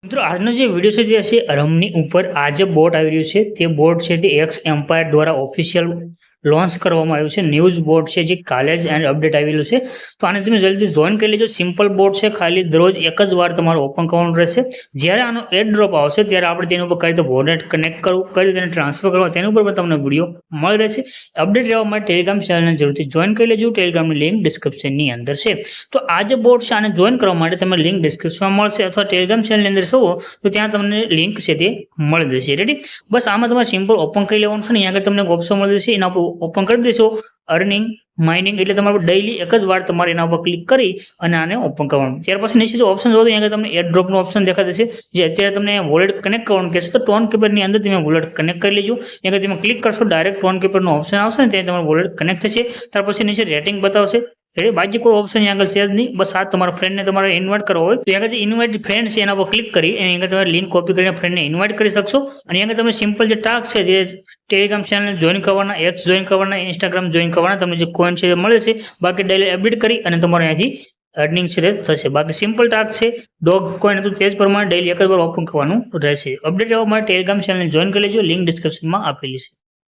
મિત્રો આજનો જે વિડીયો છે તે છે રમની ઉપર આ જે બોટ આવી રહ્યું છે તે બોટ છે તે એક્સ એમ્પાયર દ્વારા ઓફિશિયલ લોન્ચ કરવામાં આવ્યું છે. ન્યૂઝ બોટ છે જે કાલે જ અપડેટ આવેલું છે. તો આને તમે જલ્દી જોઈન કરી લેજો. સિમ્પલ બોટ છે, ખાલી દરરોજ એક જ વાર તમારું ઓપન કરવાનું રહેશે. જ્યારે આનો એડ ડ્રોપ આવશે ત્યારે આપણે તેના ઉપર કઈ રીતે વોલેટ કનેક્ટ કરવું, કઈ રીતે તેને ટ્રાન્સફર કરવા, તેના ઉપર પણ તમને વિડીયો મળી રહેશે. અપડેટ રહેવા માટે ટેલિગ્રામ ચેનલને જરૂરથી જોઈન કરી લેજો. ટેલિગ્રામની લિંક ડિસ્ક્રિપ્શનની અંદર છે. તો આ જે બોટ છે આને જોઈન કરવા માટે તમે લિંક ડિસ્ક્રિપ્શનમાં મળશે અથવા ટેલિગ્રામ ચેનલની અંદર છો તો ત્યાં તમને લિંક છે તે મળી જશે. રેડી? બસ આમાં તમારે સિમ્પલ ઓપન કરી લેવાનું છે ને અહીંયા આગળ તમને એક ઓપ્શન મળી જશે. એના ઉપર ઓપન કરી દેશો અર્નિંગ માઇનિંગ, એટલે તમારે ડેઈલી એક જ વાર તમારે એના ઉપર ક્લિક કરી અને આને ઓપન કરવાનું. ત્યાર પછી નીચે જો ઓપ્શન જોવો તો અહીંયા તમને એર ડ્રોપનો ઓપ્શન દેખાય છે જે અત્યારે તમને વોલેટ કનેક્ટ કરવાનું કહેશે. તો ટોન કીપરની અંદર તમે વોલેટ કનેક્ટ કરી લેજો. અહીંયા તમે ક્લિક કરશો ડાયરેક્ટ ટોન કીપરનો ઓપ્શન આવશે ને ત્યાં તમારું વોલેટ કનેક્ટ થશે. ત્યાર પછી નીચે રેટિંગ બતાવશે. એટલે બાકી કોઈ ઓપ્શન અહીંયા આગળ છે જ નહીં. બસ આ તમારા ફ્રેન્ડને તમારે ઇન્વાઇટ કરવો હોય તો અહીંયા જે ઇન્વાઇટ ફ્રેન્ડ છે એના પર ક્લિક કરી અને અહીંયા તમે લિંક કોપી કરીને ફ્રેન્ડને ઇન્વાઇટ કરી શકશો. અને અહીંયા તમે સિમ્પલ જે ટાસ્ક છે જે ટેલિગ્રામ ચેનલ જોઈન કરવાના, એક્સ જોઈન કરવાના, ઇન્સ્ટાગ્રામ જોઈન કરવાના, તમને જે કોઈન છે એ મળે છે. બાકી ડેલી અપડેટ કરી અને તમારે અહીંયાથી અર્નિંગ છે તે થશે. બાકી સિમ્પલ ટાસ્ક છે, ડોગ કોઈન હતું તે જ પ્રમાણે ડેલી એક જ વાર ઓપન કરવાનું રહેશે. અપડેટ રહેવા માટે ટેલિગ્રામ ચેનલ જોઈન કરી લેજો. લિંક ડિસ્ક્રિપ્શનમાં આપેલી છે.